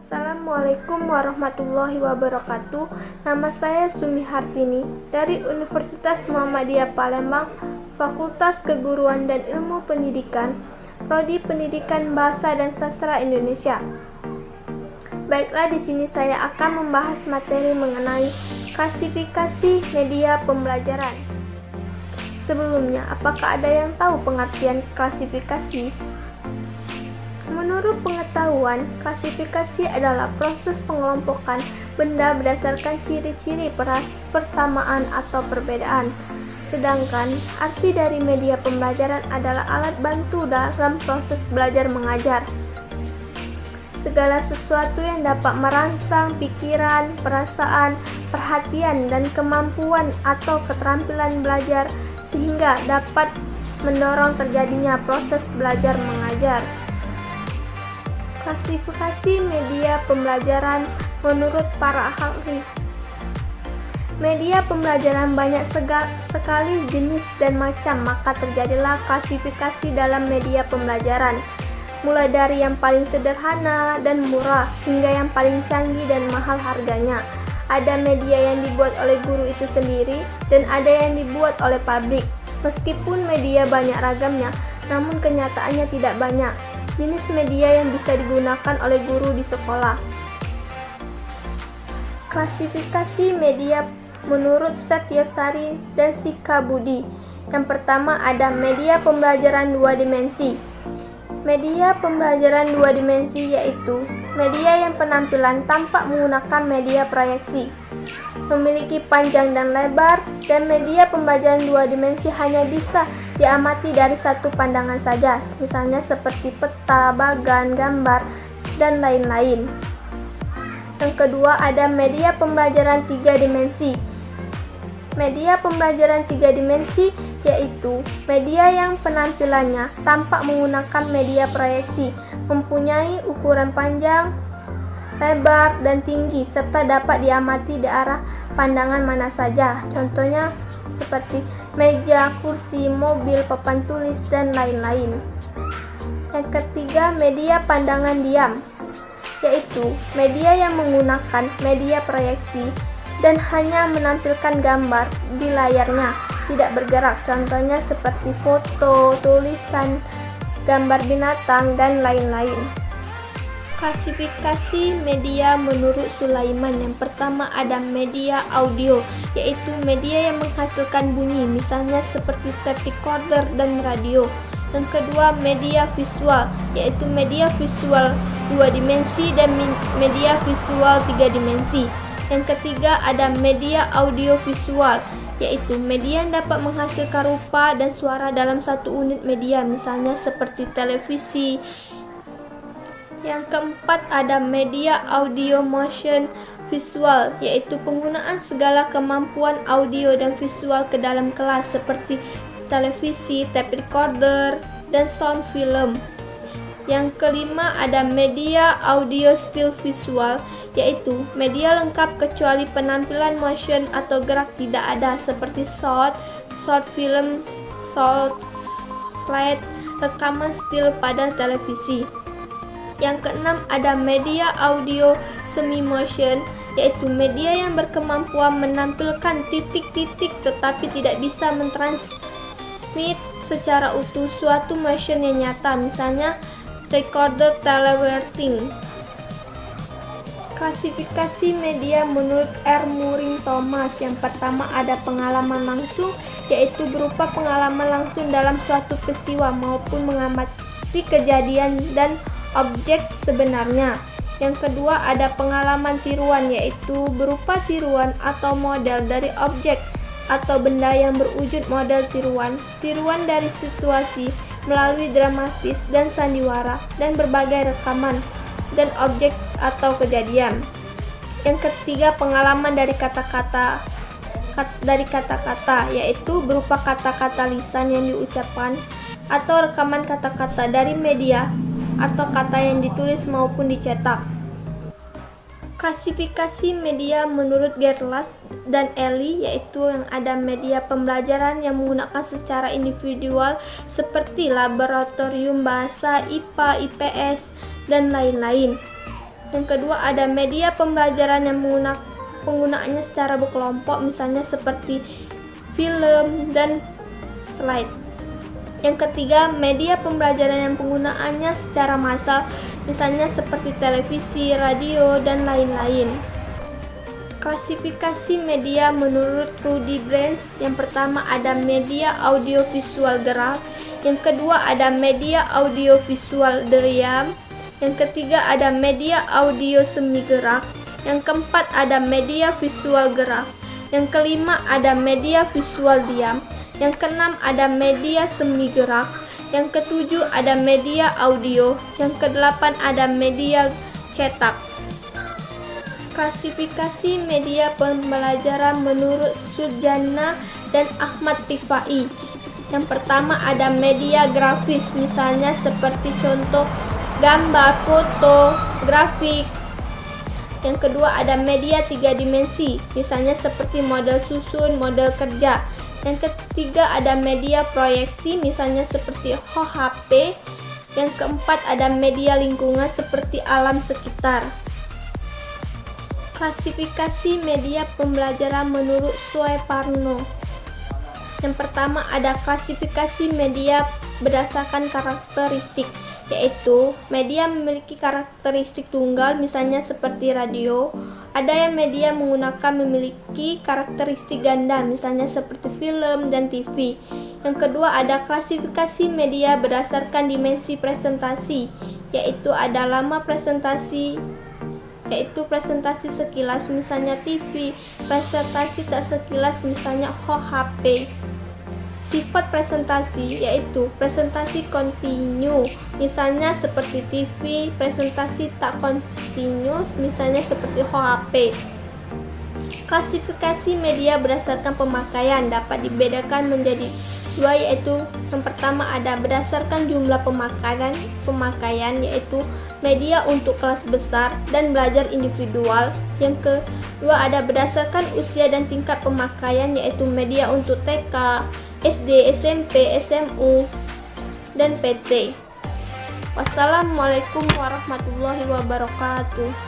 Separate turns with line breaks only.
Assalamualaikum warahmatullahi wabarakatuh. Nama saya Sumi Hartini dari Universitas Muhammadiyah Palembang, Fakultas Keguruan dan Ilmu Pendidikan, Prodi Pendidikan Bahasa dan Sastra Indonesia. Baiklah, di sini saya akan membahas materi mengenai klasifikasi media pembelajaran. Sebelumnya, apakah ada yang tahu pengertian klasifikasi? Menurut pengetahuan, klasifikasi adalah proses pengelompokan benda berdasarkan ciri-ciri persamaan atau perbedaan. Sedangkan arti dari media pembelajaran adalah alat bantu dalam proses belajar mengajar. Segala sesuatu yang dapat merangsang pikiran, perasaan, perhatian, dan kemampuan atau keterampilan belajar sehingga dapat mendorong terjadinya proses belajar mengajar. Klasifikasi media pembelajaran menurut para ahli. Media pembelajaran banyak sekali jenis dan macam, maka terjadilah klasifikasi dalam media pembelajaran. Mulai dari yang paling sederhana dan murah hingga yang paling canggih dan mahal harganya. Ada media yang dibuat oleh guru itu sendiri dan ada yang dibuat oleh pabrik. Meskipun media banyak ragamnya, namun kenyataannya tidak banyak jenis media yang bisa digunakan oleh guru di sekolah. Klasifikasi media menurut Setyosari dan Sikabudi. Yang pertama ada media pembelajaran dua dimensi. Media pembelajaran dua dimensi yaitu media yang penampilan tampak menggunakan media proyeksi, memiliki panjang dan lebar, dan media pembelajaran dua dimensi hanya bisa diamati dari satu pandangan saja, misalnya seperti peta, bagan, gambar, dan lain-lain. Yang kedua ada media pembelajaran tiga dimensi. Media pembelajaran tiga dimensi yaitu media yang penampilannya tampak menggunakan media proyeksi, mempunyai ukuran panjang, lebar, dan tinggi, serta dapat diamati di arah pandangan mana saja. Contohnya seperti meja, kursi, mobil, papan tulis, dan lain-lain. Yang ketiga, media pandangan diam, yaitu media yang menggunakan media proyeksi dan hanya menampilkan gambar di layarnya, tidak bergerak. Contohnya seperti foto, tulisan, gambar binatang, dan lain-lain. Klasifikasi media menurut Sulaiman. Yang pertama ada media audio, yaitu media yang menghasilkan bunyi, misalnya seperti tape recorder dan radio. Yang kedua media visual, yaitu media visual dua dimensi dan media visual tiga dimensi. Yang ketiga ada media audio visual, yaitu media yang dapat menghasilkan rupa dan suara dalam satu unit media, misalnya seperti televisi. Yang keempat ada media audio motion visual, yaitu penggunaan segala kemampuan audio dan visual ke dalam kelas seperti televisi, tape recorder, dan sound film. Yang kelima ada media audio still visual, yaitu media lengkap kecuali penampilan motion atau gerak tidak ada seperti short film, short slide, rekaman still pada televisi. Yang keenam ada media audio semi motion, yaitu media yang berkemampuan menampilkan titik-titik tetapi tidak bisa mentransmit secara utuh suatu motion yang nyata, misalnya recorder teleworking. Klasifikasi media menurut R. Muring Thomas. Yang pertama ada pengalaman langsung, yaitu berupa pengalaman langsung dalam suatu peristiwa maupun mengamati kejadian dan objek sebenarnya. Yang kedua ada pengalaman tiruan, yaitu berupa tiruan atau model dari objek atau benda yang berwujud model tiruan dari situasi melalui dramatis dan sandiwara dan berbagai rekaman dan objek atau kejadian. Yang ketiga pengalaman dari kata-kata, yaitu berupa kata-kata lisan yang diucapkan atau rekaman kata-kata dari media atau kata yang ditulis maupun dicetak. Klasifikasi media menurut Gerlach dan Eli, yaitu yang ada media pembelajaran yang menggunakan secara individual seperti laboratorium bahasa, IPA, IPS, dan lain-lain. Yang kedua ada media pembelajaran yang penggunaannya secara berkelompok, misalnya seperti film dan slide. Yang ketiga, media pembelajaran yang penggunaannya secara massal, misalnya seperti televisi, radio, dan lain-lain. Klasifikasi media menurut Rudy Brands. Yang pertama ada media audiovisual gerak, yang kedua ada media audiovisual diam, yang ketiga ada media audio semi gerak, yang keempat ada media visual gerak, yang kelima ada media visual diam, yang keenam ada media semi gerak, yang ketujuh ada media audio, yang kedelapan ada media cetak. Klasifikasi media pembelajaran menurut Sujana dan Ahmad Rifai. Yang pertama ada media grafis, misalnya seperti contoh gambar, foto, grafik. Yang kedua ada media 3 dimensi, misalnya seperti model susun, model kerja. Yang ketiga ada media proyeksi, misalnya seperti HP. Yang keempat ada media lingkungan seperti alam sekitar. Klasifikasi media pembelajaran menurut Sueparno. Yang pertama ada klasifikasi media berdasarkan karakteristik, yaitu media memiliki karakteristik tunggal, misalnya seperti radio. Ada yang media memiliki karakteristik ganda, misalnya seperti film dan TV. Yang kedua ada klasifikasi media berdasarkan dimensi presentasi, yaitu ada lama presentasi, yaitu presentasi sekilas, misalnya TV, presentasi tak sekilas, misalnya HP. Sifat presentasi yaitu presentasi kontinu, misalnya seperti TV, presentasi tak kontinus, misalnya seperti HP. Klasifikasi media berdasarkan pemakaian dapat dibedakan menjadi dua, yaitu yang pertama ada berdasarkan jumlah pemakaian, yaitu media untuk kelas besar dan belajar individual. Yang kedua ada berdasarkan usia dan tingkat pemakaian, yaitu media untuk TK, SD, SMP, SMU, dan PT. Wassalamualaikum warahmatullahi wabarakatuh.